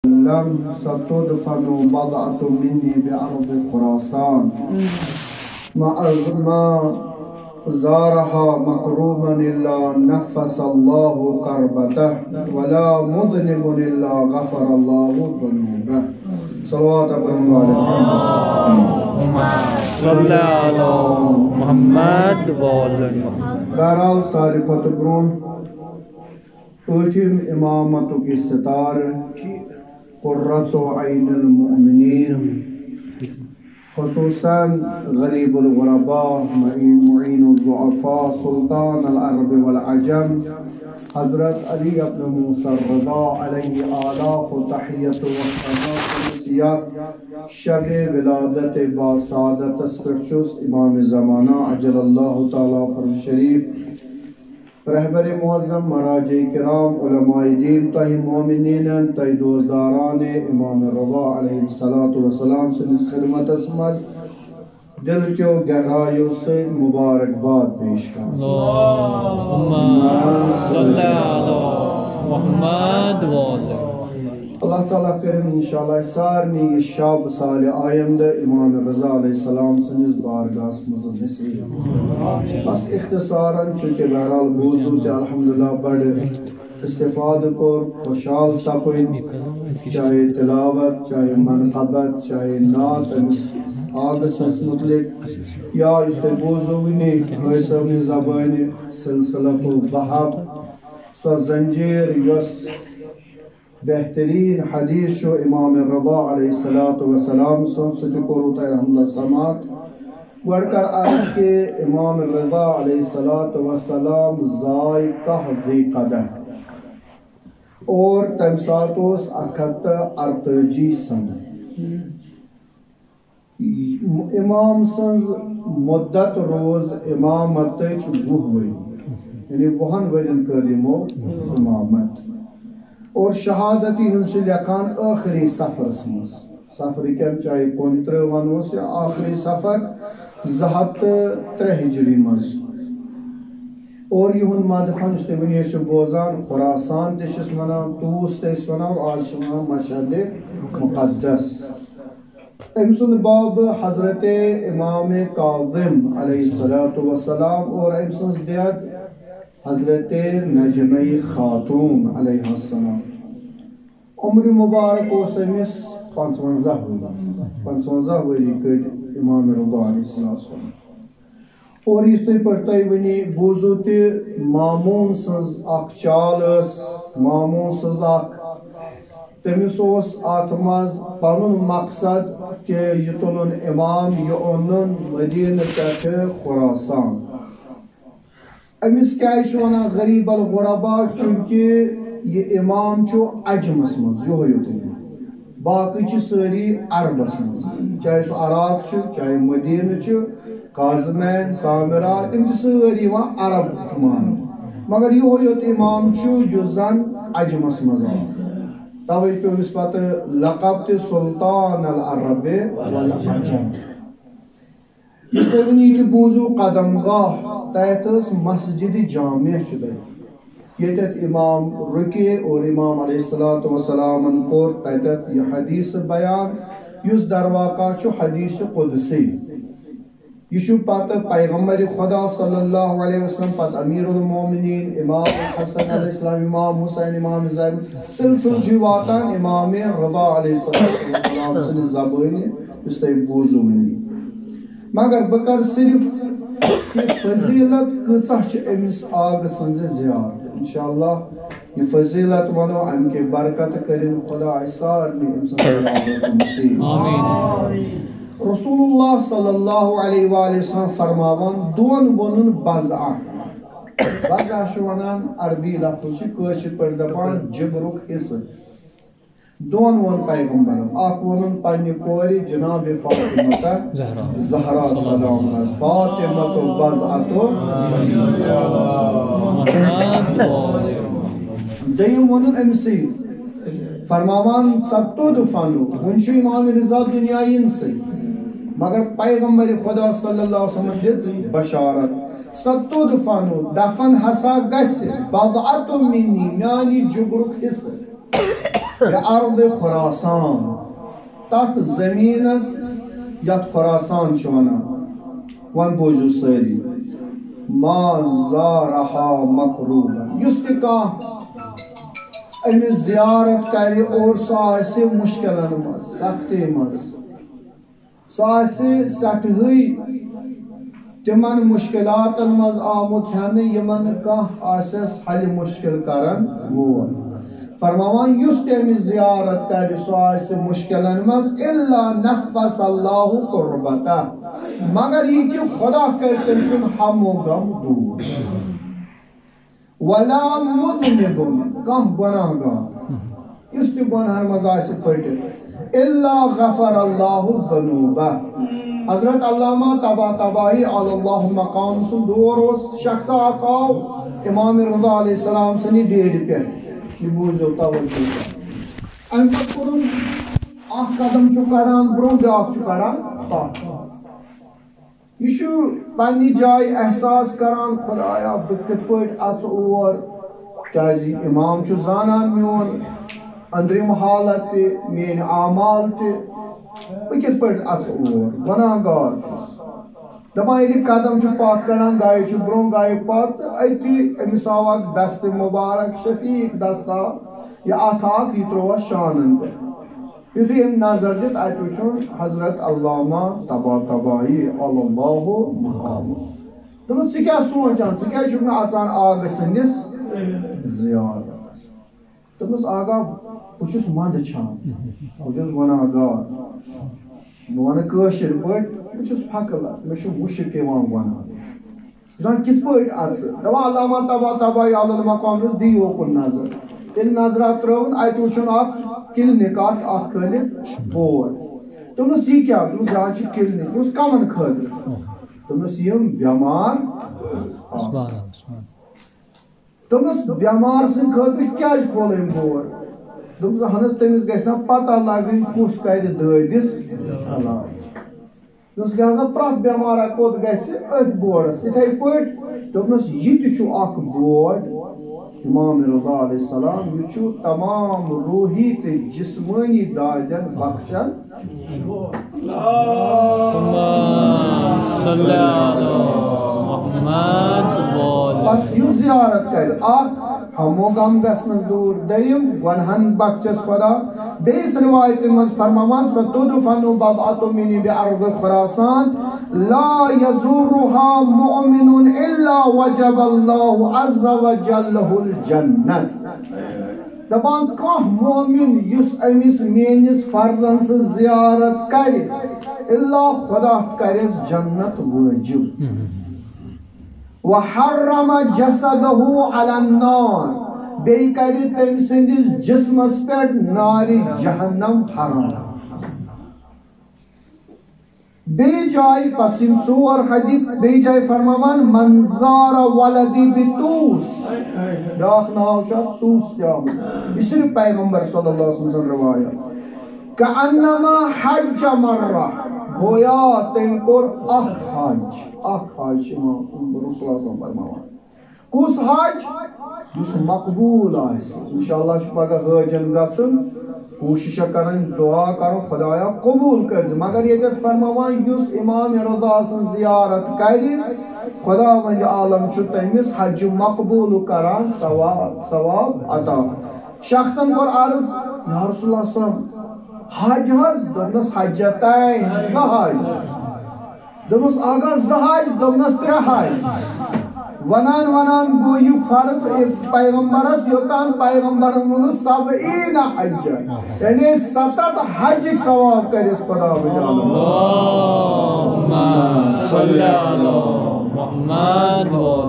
لم ستدفن بضعة مني بأرض خراسان ما زارها مكروما إلا نفس الله كربته ولا مذنب إلا غفر الله ذنوبه صلوات الله اللهم صل على محمد وعلى محمد. بہرحال ساری کھوتہ برون ٲٹھم امامتُک یہِ ستارٕ قرۃ عین المؤمنین خصوصاً غریب الغرباء معین الضعفاء سلطان العرب والعجم حضرت علی ابن موسیٰ الرضا علیہ آلاف و تحیت و سنات شب ولادت با سعادت اسپرچوس امام زمانہ عجل اللہ تعالیٰ فرج شریف رہبر معظم مراجع کرام علماء دین تہی مومنین تہی دوزداران امام رضا علیہ السلام سنس خدمت اسمز دل کیو گہرائیوں سے مبارکباد پیش کر اللہم صلی علی محمد وعلی. اللہ تعالیٰ کریں انشاءاللہ سارنی یہ شاب سال آئندہ امام رضا علیہ السلام سنس بارگاہ مزد نصیب. بس اختصاراً چونکہ بہرحال موضوع تے الحمدللہ بڑھ استفادہ کو خوشحال سپن چاہے تلاوت چاہے منقبت چاہے نعت آگس متعلق یا اس تے موضوعی حیثونی زبانی سلسلہ البحب سو زنجیر یس بہترین حدیث شو امام رضا علیہ السلام سن ستکوروتا الحمدللہ سماعت گوڑکر عرض کے امام رضا علیہ السلام ذائقہ ذی قدر اور تمساتوس اکھت ارتجی سن امام سنز مدت روز امامت وُہ ؤری یعنی وُہن ورین کریمو امامت اور شہادتی ہنچہ لکھان آخری سفر سمز سفر کم چاہے 15 ونوس یا آخری سفر 203 ہجری مز اور یہن مدفن اس ونی سے بوزان خراسان تشس ونان توس تس ونان آج ونان مشہد مقدس امسن باب حضرت امام کاظم علیہ السلام اور امسن دیت حضرت نجمی خاتون علیہ السلام عمر مبارک اس امس 55 وری کڑ امام رضا علیہ السلام اور یہ تھی پڑھتا ونی بوزو تی مامون سنز اک چال مامون سنز اک تمس آتماز پنن مقصد کہ یہ تلن امام یہ اونن مدینہ پہ خراسان امس کیا ونان غریب الغرباء چونکہ یہ امام چو عجمس مز یہ باقی ساری عربس مز چاہے سو عراق چاہے مدینہ کاظمین سامرات تم ساری عرب مان مگر یہ امام زن عجمس مز توے پیمس پتہ لقب تہ سلطان العرب والعجم. اس ونی بوزو قدم گاہ تحت مسجد جامع یتت امام رکی اور امام علیہ السلام کور تحت یہ حدیث بیان یس درواقع حدیث قدسی یہ پتہ پیغمبر خدا صلی اللہ علیہ وسلم پتہ امیر المومنین امام حسن علیہ السلام امام حسین امام زین سلسل واتان امام رضا علیہ السلام سن زبانی اس تے بوزو منی مگر بکر صرف یہ فضیلت کسا امس آگ سنز زیاد انشاءاللہ یہ فضیلت ونو ام کے برکت کرن خدا سارنی امس نصیب آمین. رسول اللہ صلی اللہ علیہ وآلہ وسلم فرماوان دون ونن بزعہ بزعہ شوانان عربی لفظ کشر پر دپان جبرک حصہ دون ون پیغمبر اخ ونن پنہ کوری جناب فاطمہ زہرا سلام فاطمہ بزعہ دیم ونن امسی فرماوان ستدفن ون امام رضا دنیا ینسی مگر پیغمبر خدا صلی اللہ علیہ وسلم دِژ بشارت ستدفن دفن ہسا گژھِ بضعۃ منی میانی جبرک حصہ بِأَرْضِ خُرَاسان تَتھ زٔمیٖنَس یَتھ خُراسان چھِ وَنان وۄنۍ بوٗزِو سٲری مَا زَارَہَا مَکْرُوبًا یُس تہِ کانٛہہ أمِس زیارت کرِ اور سُہ آسہِ مُشکِلن منٛز سختی منٛز سُہ آسہِ سٮ۪ٹھٕے تِمن مُشکِلاتن منٛز آمُت ہٮ۪نہٕ یِمن نہٕ کانٛہہ آسٮ۪س حلہِ مُشکِل کرن وول فرماوان یُس تہِ أمِس زیارت کرِ سُہ آسہِ مُشکِلن منٛز اِلا نفس اللہ قربتہ مگر یہِ کہِ خدا کرِ تٔمۍ سُنٛد ہم و غم دوٗر وَلَا مُذْنِبٌ کانٛہہ گۄناہ گار یُس تہِ گۄناہن منٛز آسہِ پھٔٹِتھ اِلا غفر اللہ ذنوٗبہ حضرت علامہ طباطبائی علی اللہ مقام سُنٛد دور اوس شخصا اکھ آو امام رضا علیہ السلام سٕنٛدِ ڈیرِ پٮ۪ٹھ یہِ بوٗزِو توجہ اَمہِ پتہٕ کوٚرُن اکھ قدم چھُ کڑان برٛونٛہہ بیٛاکھ چھُ کڑان پتھ یہ پننہِ جایہِ احساس کران خدایا بہٕ کِتھ پٲٹھۍ اژٕ اور کیازِ امام چھُ زانان میون أنٛدرِم حالت تہِ میٲنۍ اعمال تہِ بہٕ کِتھ پٲٹھۍ اژٕ اور گۄناہ گار چھُس دپان ییٚلہِ قدم چھُ پتھ کڑان گایہِ چھُ برٛونٛہہ گایہِ پتھ تہٕ أتی أمِس آو اکھ دستہٕ مُبارک شفیٖق دستہٕ آو یہِ اَتھٕ اکھ یہِ ترٛوو اَتھ شانن پٮ۪ٹھ یُتھُے أمۍ نظر دِتھ اَتہِ وٕچھُن حضرت علامہ طباطبائی علی اللہ مقام دوٚپُن ژٕ کیٛاہ سونٛچان ژٕ کیٛازِ چھُکھ نہٕ اژان آغا سٕنٛدِس زیارتس دوٚپمَس آغا بہٕ چھُس منٛدچھان بہٕ چھُس گۄناہ گار بہٕ وَنہٕ کٲشِر پٲٹھۍ بہٕ چھُس پھکہٕ مےٚ چھُ مُشک یِوان گۄناہ زن کِتھ پٲٹھۍ اژٕ دپان علامہ طباطبائی علی المقام دوٚپُس دِیِو اوکُن نظر ییٚلہِ نظرا ترٲوٕن اَتہِ وٕچھُن اکھ کِلنِک اکھ کھٲلِتھ بورڈ دوٚپنَس یہِ کیٛاہ دوٚپُس یہِ حظ چھُ کِلنِک دوٚپُس کَمن خٲطرٕ دوٚپنَس یِم بٮ۪مار دوٚپنَس بٮ۪مار سٕنٛدِ خٲطرٕ کیٛازِ کھول أمۍ بورڈ دوٚپُس اہن حظ تٔمِس گژھِ نہ پتہ لگٕنۍ کُس کرِ دٲدِس علاج دوٚپُس لہذا پرٛٮ۪تھ بٮ۪مارا کوٚت گژھِ أتھۍ بورڈس یِتھٕے پٲٹھۍ دوٚپنَس یہِ تہِ چھُ اکھ بورڈ امام رضا علیہ السلام یہ چھُ تمام روحی تہٕ جسمٲنی دادٮ۪ن بخشن بس یُس زیارت کرِ اکھ ہم و غم گژھنس دوٗر دوٚیِم گۄنہن بخشس خدا بیٚیِس رِوایتہِ منٛز فرماوان ستُدفن بضعة منی بأرض خراسان لا يزورها مؤمن الا وجب الله عز وجل له الجنة دپان کانٛہہ مومن یُس أمِس میٲنِس فرزن سٕنٛز زیارت کرِ الا خدا کرٮ۪س جنت وٲجب وحرم جسده على النار بیٚیہِ کرِ تٔمۍ سٕنٛدِس جسمس پٮ۪ٹھ نارِ جہنم حرام بیٚیہِ جایہِ بس یِم ژور حدیث بیٚیہِ جایہِ فرماوان من زار ولدی بطوس بیٛاکھ ناو چھُ اتھ طوس تہِ آمُت یہِ صرف پیغمبر صلی اللہ علیہ وسلم سٕنٛز روایت کأنما حج مرہ گویا تٔمۍ کوٚر اکھ حج چھِ امام رسول صلی اللہ علیہ وسلم فرماوان کُس حج یُس مقبوٗل آسہِ انشاءاللہ چھُ پگاہ حٲجن گژھُن کوٗشِش کرٕنۍ دعا کرُن خدایا قبوٗل کٔرزِ مگر ییٚتٮ۪تھ فرماوان یُس امام رضا سٕنٛز زیارت کرِ خدا وندِ عالم چھُ تٔمِس حج مقبوٗل کران ثواب عطا شخصن کوٚر عرض یا رسول اللہ صلی اللہ علیہ وسلم حج حظ دوٚپنس حجتین زٕ حج دوٚپنس آغا زٕ حج دوٚپنس ترٛےٚ حج ونان گوٚو یہِ فرض پیغمبرس یوٚتام پیغمبرن ووٚنُن سبعین حج یعنی 7 حجٕکۍ ثواب کرٮ۪س خدا وندِ عالم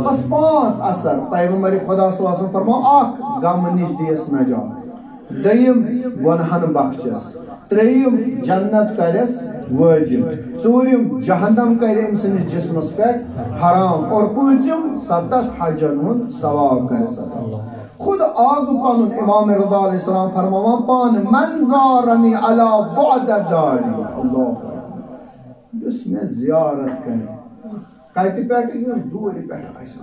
بس 5 اثر پیغمبر خدا صلی اللہ علیہ وسلم فرماو اکھ غمہٕ نِش دِیَس نجات دوٚیِم گۄنہن بخشس ترٛیٚیِم جنت کرٮ۪س وٲجب ژوٗرِم جہنم کرِ أمۍ سٕنٛدِس جسمس پٮ۪ٹھ حرام اور پٲنٛژِم 7 حجن ہُنٛد ثواب کرٮ۪س عطا خود آگ پنُن امام رضا علیہ السلام فرماوان پانہٕ من زارنی علی بعد داری اللہ یُس مےٚ زیارت کرِ کتہِ پٮ۪ٹھ یُس دوٗرِ پٮ۪ٹھ آسہِ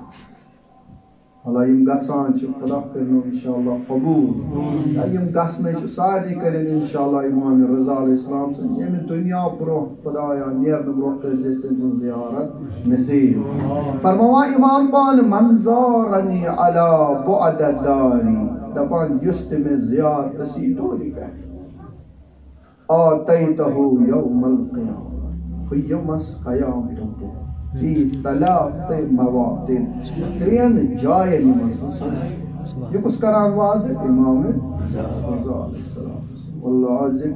اللہ یم گژھان چھِ خدا کٔرِنو انشاءاللہ قبوٗل یا یم گژھنٕے چھِ سارنٕے کٔرِنۍ انشاءاللہ امام رضا علیہ السلام سٕنٛدۍ ییٚمہِ دُنیا برونٛہہ خدایا نیرنہٕ برونٛہہ کٔرۍ أسۍ تٔمۍ سٕنٛز زیارت نصیٖب فرماوان امام پانہٕ من زارنی علی بعد داری دپان یُس تہِ مےٚ زیارتس یی دوٗرِ پٮ۪ٹھ آتیتہ یوم القیامہ بہٕ یِمس قیامتُک دۄہ فی ثلاث مواطن ترٛٮ۪ن جاین منٛز یہِ کُس کران وعدٕ امام رضا علیہ السلام واللہ عظیم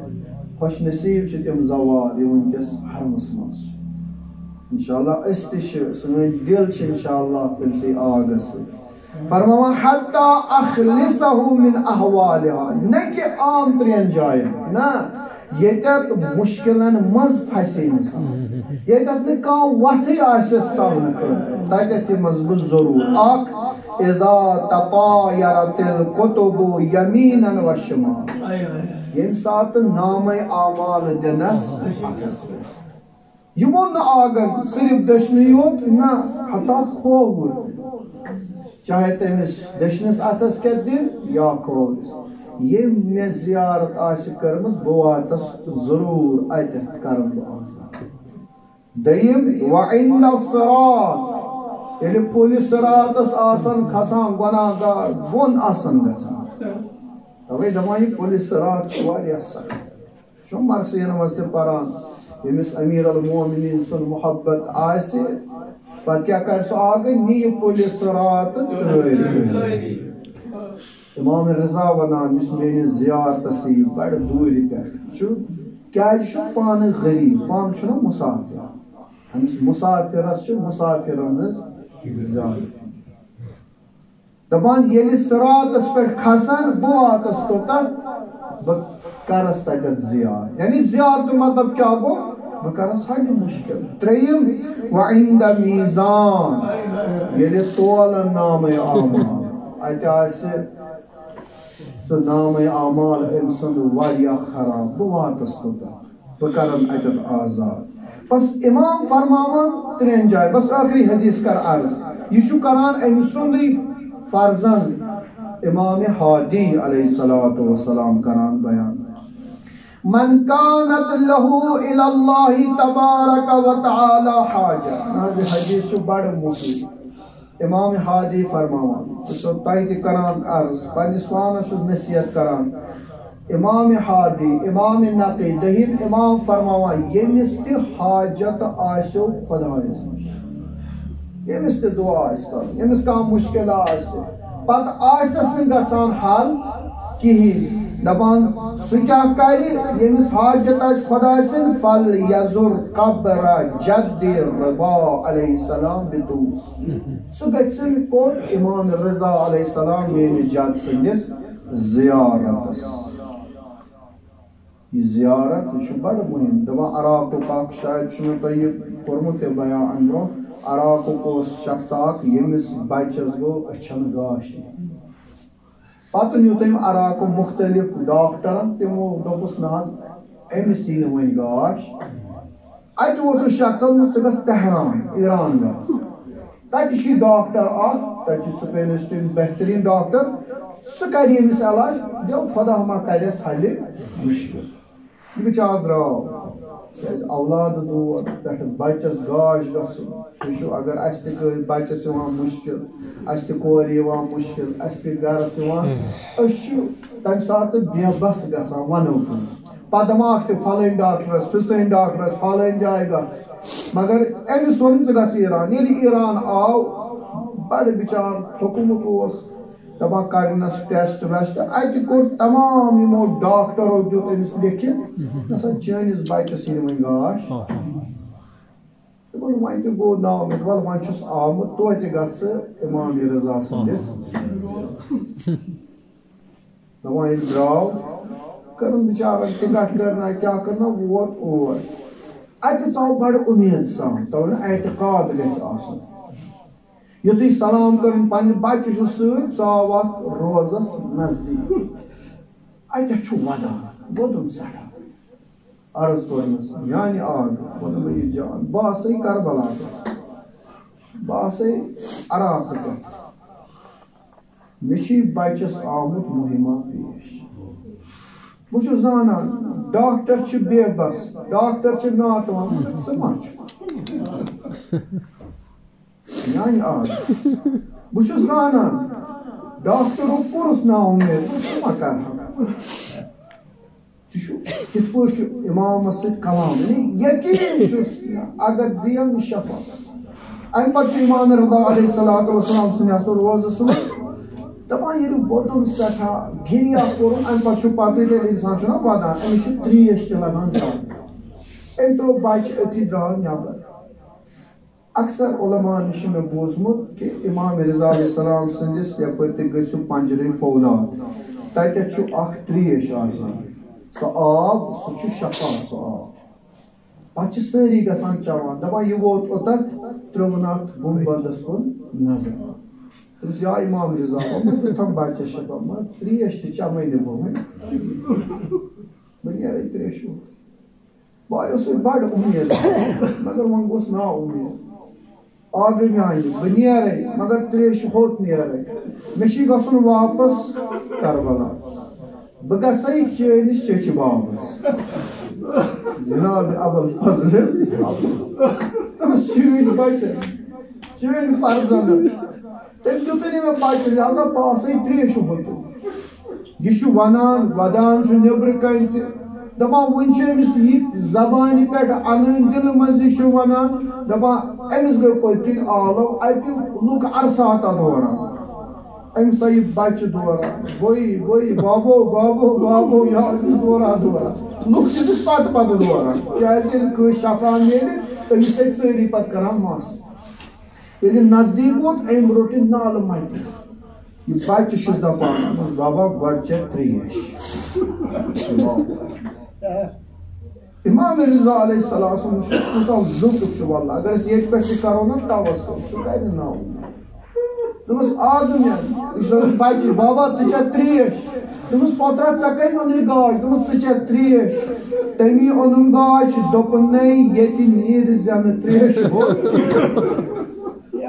خوش نصیب چھِ تِم زوار یِم وٕنکٮ۪س حرمس منٛز چھِ انشاءاللہ أسۍ تہِ چھِ سٲنۍ دِل چھِ انشاءاللہ تٔمسٕے آگس سۭتۍ فرماوان حتی اخلصہ من احوالها نہ کہِ عام ترٛٮ۪ن جاین نہ ییٚتٮ۪تھ مُشکلن منٛز پھسے انسان ییٚتٮ۪تھ نہٕ کانٛہہ وتھٕے آسٮ۪س ژلنہٕ خٲطرٕ تتٮ۪تھ یِمس بہٕ ضروٗر اکھ اذا تطایرت الکتب یمیٖنن و شمال ییٚمہِ ساتہٕ نامے اعمال دِنس اتھس یہِ ووٚن نہٕ آگن صرف دٔچھنٕے یوت نہ حتی کھووُر چاہے تٔمِس دٔچھنِس اتھس کیٛاہ دِنۍ یا کھوورِس ییٚمۍ مےٚ زیارت آسہِ کٔرمٕژ بہٕ واتس ضروٗر اتٮ۪تھ کرن بہٕ آزاد دوٚیِم وعند الصراط ییٚلہِ پُلہِ صراطس آسن کھسان گۄناہ گار بۄن آسن گژھان توے دپان یہِ پُلہِ صراط چھُ واریاہ سخت چھُ مرثیین منٛز تہِ پران ییٚمِس امیر المومنیٖن سُنٛد محبت آسہِ پتہٕ کیٛاہ کرِ سُہ آگے نِیہِ پُلہِ صراط ترٛٲوِتھ امام رضا ونان یُس میٲنِس زیارتس یی بڑٕ دوٗرِ پٮ۪ٹھ چھُ کیٛازِ چھُ پانہٕ غریٖب پانہٕ چھُنہ مُسافر أمِس مُسافرس چھِ مُسافرن ہٕنٛز زیارت دپان ییٚلہِ صراطس پٮ۪ٹھ کھسن بہٕ واتس توٚتتھ بہٕ کرس تتٮ۪تھ زیارت یعنی زیارتُک مطلب کیٛاہ گوٚو بہٕ کرس حلہِ مُشکل ترٛیٚیِم وعند میٖزان ییٚلہِ تولن نامے اعمال اتہِ آسہِ سُہ نامے اعمال أمۍ سُنٛد واریاہ خراب بہٕ واتس توٚتتھ بہٕ کرن اتٮ۪تھ آزاد بس امام فرماوان ترٛٮ۪ن جاین بس ٲخری حدیث کر عرض یہِ چھُ کران أمۍ سُنٛدٕے فرزند امام ہادی علیہ الصلوۃ والسلام کران بیان من کانت لہو الی اللہ تبارک و تعالی حاجہ نازِ حدیث چھُ بڑٕ مفید امام ہادی فرماوان بہٕ چھُسو تۄہہِ تہِ کران عرض پننِس پانس چھُس نصیحت کران امام ہادی امام نقی دٔہِم امام فرماوان ییٚمِس تہِ حاجت آسیو خۄدایس نِش ییٚمِس تہِ دُعا آسہِ کرُن ییٚمِس کانٛہہ مُشکل آسہِ پتہٕ آسٮ۪س نہٕ گژھان حل کِہیٖنۍ دپان سُہ کیٛاہ کرِ ییٚمِس حاجت آسہِ خۄداے سٕنٛدۍ فلیزُر قبر جدِ رضا علیہ السلام بِطوٗس سُہ گژھِ کوٚت امام رضا علیہ السلام میٲنِس جد سٕنٛدِس زیارتس یہ زیارت یہ چھُ بڑٕ مُہِم دپان عراقُک اکھ شاید چھُنہٕ تۄہہِ یہِ کوٚرمُت تہِ بیان امہِ برونٛہہ عراقُک اوس شخص اکھ ییٚمِس بچس گوٚو أچھن گاش پتہٕ نیوٗ تٔمۍ عراقُک مختلف ڈاکٹرن تِمو دوٚپُس نہ حظ أمِس یی نہٕ وۄنۍ گاش اتہِ ووتُس شخصن ژٕ گژھ تہران ایران گژھ تتہِ چھُے ڈاکٹر اکھ تتہِ چھُ سپیشلسٹ بہتریٖن ڈاکٹر سُہ کرِ ییٚمِس علاج دِو خدا ما کرٮ۪س حلہِ مُشکل یہِ بِچار درٛاو کیٛازِ اولادٕ دود پٮ۪ٹھٕ بچس گاش گژھُن وٕچھِو اگر اسہِ تہِ کٲنٛسہِ بچس یِوان مُشکل اسہِ تہِ کورِ یِوان مُشکل اسہِ تہِ گرس یِوان أسۍ چھِ تمہِ ساتہٕ بے بس گژھان ونو پتہٕ دپاکھ تہِ پھلٲنۍ ڈاکٹرس فِستٲنۍ ڈاکٹرس پھلٲنۍ جایہِ گژھ مگر أمِس ووٚن ژٕ گژھ ایران ییٚلہِ ایران آو بڑٕ بِچار تھوٚکمُت اوس دپان کرنس ٹیسٹ ویسٹ اتہِ کوٚر تمام یِمو ڈاکٹرو دیُت أمِس لیکھِتھ نسا چٲنِس بچس یی نہٕ وۄنۍ گاش دوٚپُن وۄنۍ تہِ گوٚو ناوُمید وَلہٕ وۄنۍ چھُس آمُت توتہِ گژھ ژٕ امام رضا سٕنٛدِس دپان ییٚلہِ درٛاو کٔرٕن بِچارن ٹِکٹ کٔرنا کیٛاہ کٔرنا ووت اور اتہِ ژاو بڑٕ اُمید سان توے نہ اعتقاد گژھِ آسُن یُتھُے سلام کٔرٕن پننہِ بچہِ چھُ سۭتۍ ژاو اتھ روزس نزدیٖک اتٮ۪تھ چھُ ودان وودُن سٮ۪ٹھاہ عرض کوٚرمس میانہِ آگ ووٚنُن یہِ جان بہٕ آسے کربلا پٮ۪ٹھ بہٕ آسے عراقہٕ پٮ۪ٹھ مشی بچس آمد مہمہ پیش بچ زانان ڈاکٹر چھ بے بس ڈاکٹر چھ ناتوان سمجھ یعنی آج بچ زانان ڈاکٹر کورس نا امید ما کر کت پہ امام ست کلام یقین اگر دیم شفا ام پہ امام رضا علیہ السلام سن روز سن دپان یہ ودن سٹھا گریا کور ام پہ پتہ ییٚلہِ انسان چھُنہ ودان أمِس چھُ تریش تہِ لگان زیادٕ أمۍ ترٛوو بچہِ أتھی درٛاو نیبر اکثر علماء نش مےٚ بوٗزمُت کہِ امام رضا علیہ السلام سٕنٛدِس یپٲرۍ تہِ گٔژھِو پنجرٕے فولاد تتٮ۪تھ چھُ اکھ تریش آسان سُہ آب سُہ چھُ شفا سُہ آب پتہٕ چھِ سٲری گژھان چٮ۪وان دپان یہِ ووت اوٚتتھ ترٛٲوٕن اتھ گُنبدس کُن نظر یا امام رضا تھم بچہ شفا مگر تریش تہِ چمے نہٕ بہٕ بہٕ نیرے تریشو بہٕ اوس بڑ امید مگر وۄنۍ گوٚژھ نا امید آگے میانہِ بہٕ نیرے مگر تریش ہوٚت نیرے مےٚ چھی گژھُن واپس کربلا بہٕ گژھے چٲنِس چچہِ بابس جناب ابوال فضل تٔمِس چٲنۍ بچہِ چٲنۍ فرزند تم دیُت نہٕ مےٚ بچہِ لہذا پاسے تریش ہوٚت یہ ونان ودان نیبرٕ کنۍ تہِ دپان وۄنۍ چھُ أمِس یہِ زبانہِ پٮ۪ٹھ انٕنۍ دِلہٕ منٛز یہِ چھُ ونان دپان أمِس گٔے پٔتۍ کِنۍ آلو اَتہِ لُکھ عرصاتا دوران أمِس آیہِ بچہِ دوران بٔے بابو بابو بابو یا أمِس دوران لُکھ چھِ أمِس پتہٕ پتہٕ دوران کیٛازِ ییٚلہِ کٲنٛسہِ شفا میلہِ أمِس تَتہِ سٲری پتہٕ کران مس ییٚلہِ نزدیٖک ووت أمۍ روٚٹ یہِ نالہٕ مَتہِ یہ بچہ چھُس دپان بابا گۄڈٕ چٮ۪کھ تریش امام رضا علیہ السلام سُنٛد کوٗتاہ لطف چھُ واللہ اگر أسۍ ییٚتہِ پٮ۪ٹھ تہِ کرو نا توسل سُہ کرِ نہٕ ناو دوٚپمس آدٕ مےٚ یہِ چھُ أمِس بچہِ بابا ژٕ چٮ۪کھ تریش دوٚپمس پۄترا ژےٚ کَتہِ اوٚنُے گاش دوٚپمس ژٕ چٮ۪کھ تریش تٔمی اوٚنُم گاش دوٚپُن نے ییٚتہِ نیرِ زٮ۪نہٕ تریش ہوٚت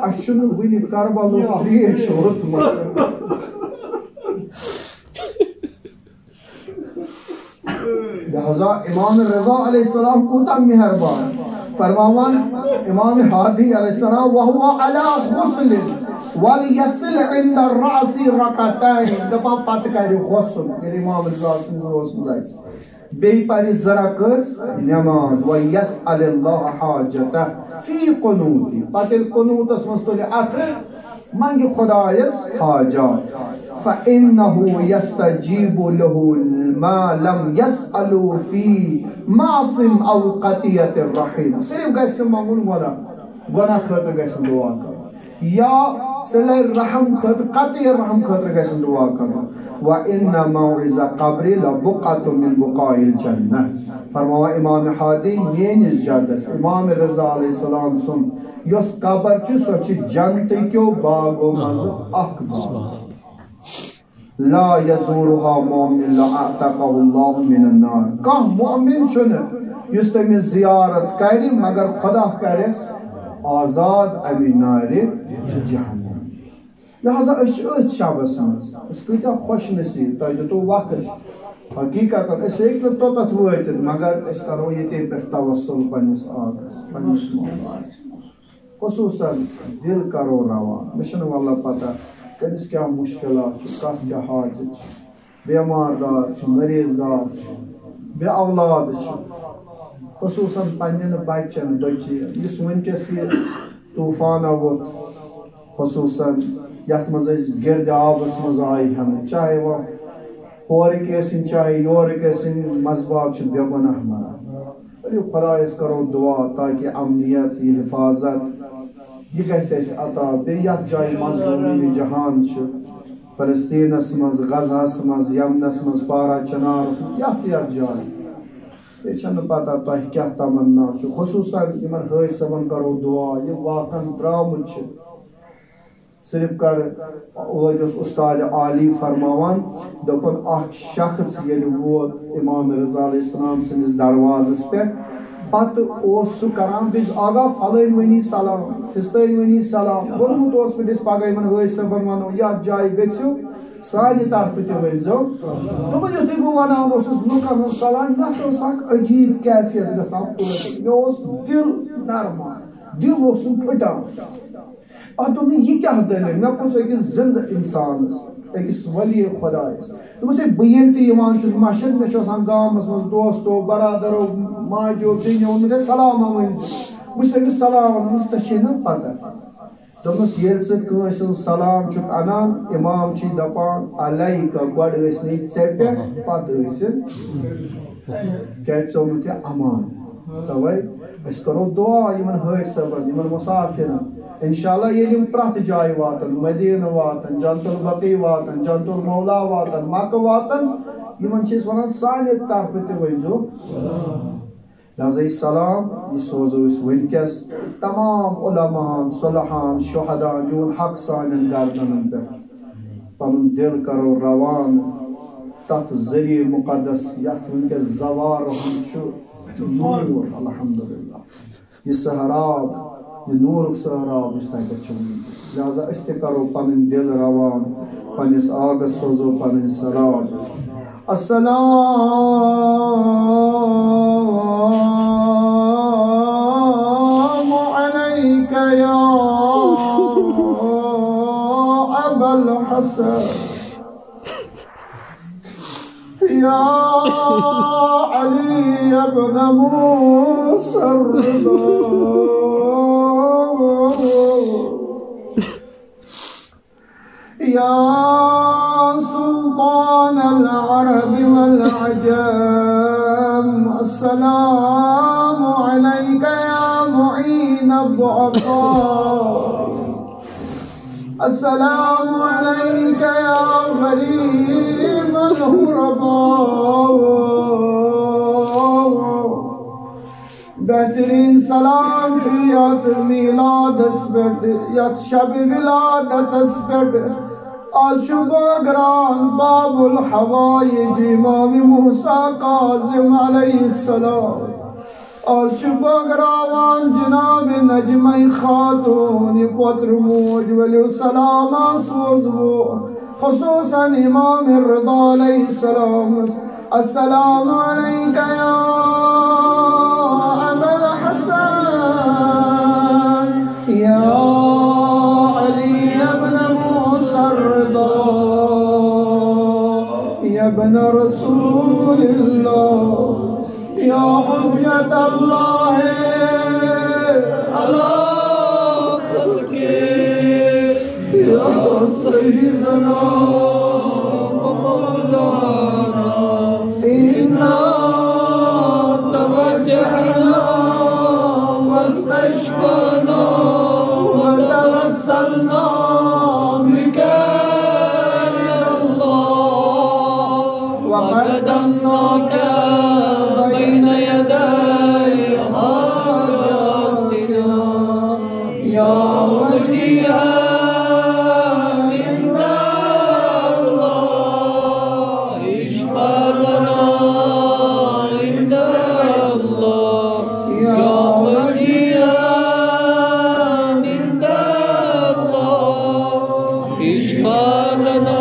اَسہِ چھُنہٕ وٕنہِ کربلُک تریش ہوٚتمُت لہذا امام رضا علیہ السلام کوتاہ مہربان فرماوان امام ہادی علیہ السلام وہو علی غسل ولیصل عند الرأس رکعتین دپان پتہٕ کرِ غسل ییٚلہِ امام رضا سٕنٛدِ روز منٛز اَژِ بیٚیہِ پرِ زٕ رکٲژ نٮ۪ماز ویسأل اللہ حاجتہ فی قنوٗتی پتہٕ ییٚلہِ قنوٗتس منٛز تُلہِ اَتھٕ منگہِ خۄدایس حاجات فإنه يستجيب له ما لم يسألوا في معصم أو قطيعة الرحم صرف گژھِ نہٕ منگُن گۄناہ خٲطرٕ گژھِ نہٕ دعا کرُن یا صلہ رحم خٲطرٕ قطیع رحم خٲطرٕ گژھِ نہٕ دعا کرُن وإن موعظ قبرِ لبقعة من بقاع الجنة فرماوان امام ہادی میٲنِس جدس امام رضا علیہ السلام سُنٛد یۄس قبر چھِ سۄ چھِ جنتٕکیو باغو منٛزٕ اکھ باغ لا يزورها مؤمن لأعتقه الله من النار کانٛہہ مؤمن چھُنہٕ یُس تٔمِس زیارت کرِ مگر خدا کرٮ۪س آزاد اَمہِ نارِ جہنم لہذا أسۍ چھِ أتھۍ شبس منٛز أسۍ کۭتیاہ خۄش نصیٖب تۄہہِ دیُتوٕ وقت حقیٖقتن أسۍ ہیٚکۍ نہٕ توٚتتھ وٲتِتھ مگر أسۍ کرو ییٚتے پٮ۪ٹھ توسل پننِس آبس پننِس مولاس خصوٗصن دل کرو روان مےٚ چھنہٕ واللہ پتہ کٔمِس کیٛاہ مُشکلات چھِ کس کیٛاہ حاجت چھِ بیمار دار چھِ مریض دار چھِ بے اولاد چھِ خصوٗصن پننٮ۪ن بچن بچی یُس وٕنکٮ۪س یہِ طوٗفانا ووٚتھ خصوٗصن یتھ منٛز أسۍ گِرد آبس منٛز آیہِ ہٮ۪نہٕ چاہے وۄنۍ ہورٕکۍ ٲسِنۍ چاہے یورٕکۍ ٲسِنۍ منٛزباگ چھِ بے گۄناہ مران ؤلِو خۄدایس کرو دعا تاکہِ امنیت یہِ حفاظت یہ گژھِ اَسہِ عطا بیٚیہِ یتھ جایہِ مظلوٗمی جہان چھِ فلسطیٖنس منٛز غزہس منٛز یمنس منٛز پارا چنارس منٛز یتھ جایہِ بیٚیہِ چھنہٕ پتہ تۄہہِ کیٛاہ تمنا چھُ خصوٗصن یِمن حٲج صٲبن کرو دعا یہِ واقعن درٛامُت چھِ صرف کر اوس استاد عالی فرماوان دوٚپُن اکھ شخص ییٚلہِ ووت امام رضا علیہ السلام سٕنٛدِس دروازس پٮ۪ٹھ پتہ اوس سہ کران بیٚیہِ آگاہ فلٲنۍ ؤنی سلام فِستٲنۍ ؤنی سلام ووٚنمُت اوس مےٚ أسۍ پگاہ یِمن حٲج صٲبن وَنو یتھ جایہِ گٔژھِو سانہِ طرفہٕ تہِ ؤنۍزیو دوٚپُن یُتھُے بہٕ وَنان اوسُس لُکن ہُنٛد سلام مےٚ ہسا ٲس اکھ عجیٖب کیفیت گژھان پٲدٕ مےٚ اوس دِل نرمان دِل اوسُم پھٕٹان پتہٕ دوٚپ مےٚ یہِ کیٛاہ دٔلیٖل مےٚ پوٚژھ أکِس زِندٕ اِنسانس أکِس ولی خۄدایس دوٚپمَس ہے بہٕ ییٚلہِ تہِ یِوان چھُس مشد مےٚ چھُ آسان گامس منٛز دوستو برادرو ماجو بیٚنیو ووٚنمُت ہے سلاما ؤنۍ زِ بہٕ چھُس أمِس سلام وَنان ژےٚ چھے نہ پتہ دوٚپمَس ییٚلہِ ژٕ کٲنٛسہِ ہُنٛد سلام چھُکھ اَنان اِمام چھُے دپان علیکہ گۄڈٕ ٲسۍ نہٕ ژےٚ پٮ۪ٹھ پتہٕ ٲسِن کیٛازِ ژےٚ اوٚنُتھ یہِ امان تَوَے أسۍ کرو دعا یِمن حٲج صٲبن یِمن مُسافِرن انشاءاللہ ییٚلہِ یِم پرٛٮ۪تھ جایہِ واتن مدیٖنہٕ واتن جنت البقی واتن جنت المولا واتن مکہٕ واتن یِمن چھِ أسۍ وَنان سانہِ طرفہٕ تہِ ؤنۍزیو لہذا یہِ سلام یہِ سوزو أسۍ وٕنکٮ۪س تمام علماہن صلحان شہداہن یِہُنٛد حق سانٮ۪ن گردنن پٮ۪ٹھ پنُن دل کرو روان تتھ ذریعہ مقدس یتھ وٕنکٮ۪س زوارہن چھُ نوٗر الحمدللہ یہِ سہراب یہ نورُک سہراب یُس تتٮ۪تھ چھُ وٕنکٮ۪س لہذا أسۍ تہِ کرو پنٕنۍ دل روان پننِس آگس سوزو پنٕنۍ سلام السلام علیکہ یا ابا الحسن یا علی ابن موسى الرضا یا سلطان العرب والعجم السلام علیکہ یا معین الضعفاء السلام علیکہ یا غریب الغرباء بہترین سلام چھُ یتھ میلادس پٮ۪ٹھ یتھ شب ولادتس پٮ۪ٹھ آز چھُ بٲگران باب الحوائج امام موسیٰ کاظم علیہ السلام آز چھُ بٲگراوان جناب نجمہ خاتون یہِ پوترٕ موج ؤلِو سلامہ سوزوو خصوصاً امام رضا علیہ السلام السلام علیکہ یا ابا الحسن یا علی ابن موسى الرضا یا ابن رسول اللہ یا حجت اللہ علی خلقہ یا سیدنا مولانا انا توجہنا واستشفانا وتوسلنا بك إلى الله وقدمناك بين يدي حاجاتنا يا وجيها عند الله اشفع لنا عند الله يا وجيها عند الله اشفع لنا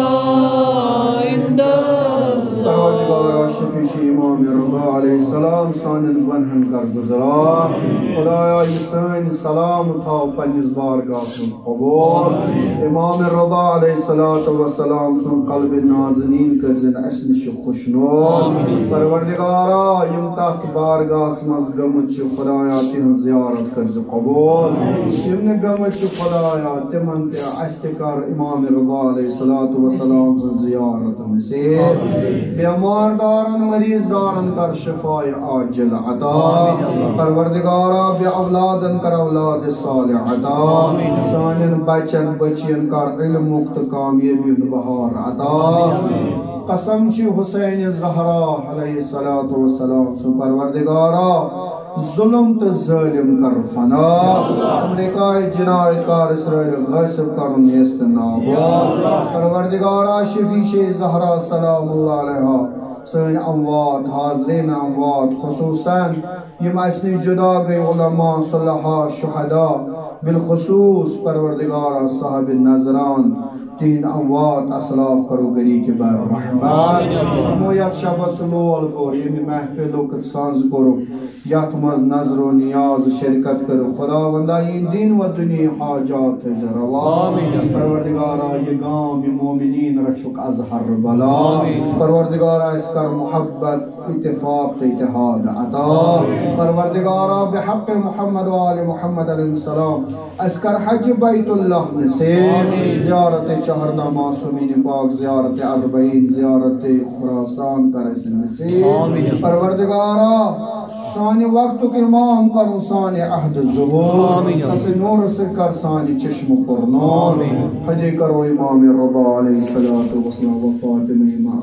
عند الله شفیع امام رضا علیہ السلام سانن گنہن کر گزران خدایا یہ سن سلام تھاو پنس بارگاہس مز قبول امام رضا علیہ السلام سن قلب نازنین کرزن اس نش خوشنود پروردگارا یم تحت بارگاہس مز گمت خدایا تہن زیارت کرز قبول یم نے گمت خدایا تمن اس کر امام رضا علیہ السلام سن زیارت نصیب بیمار دارن مریض دارن کر شفاء عاجل عطا پروردگارا بے اولادن کر اولاد صالح عطا سانن بچن بچین کر علم مکت کامیابی بہار عطا قسم چھ حسین زہرا علیہ السلام سو پروردگارا ظلم تو ظالم کر فنا امریکہ جنایت کار اسرائیل غاصب کرن یست نابود پروردگارا شفیع زہرا سلام اللہ علیہ سن اموات حاضرین اموات خصوصاً یم اسنی جدا گئی علماء صلحاء شہداء بالخصوص پروردگار صاحب نظران تین اموات اسلاف کرو گری کے بر رحمت مویت شب سلول کور یمی محفل وقت سانز کرو یت مز نظر و نیاز شرکت کرو خداوندہ یہ دین و دنیا حاجات روا پروردگارہ یہ گام یہ مومنین رچک از ہر بلا پروردگارہ اس کر محبت اتفاق اتحاد عطا پروردگارہ بحق محمد و آل محمد علیہ السلام اس کر حج بیت اللہ نصیب زیارت چہردہ معصومین پاک زیارت اربعین زیارت خراسان کر اس نصیب پروردگارہ سانی وقت کے امام کرو سانی عہد ظہور کس نور سے کر سانی چشم قرنان حجی کرو امام رضا علیہ الصلوۃ والسلام و فاطمہ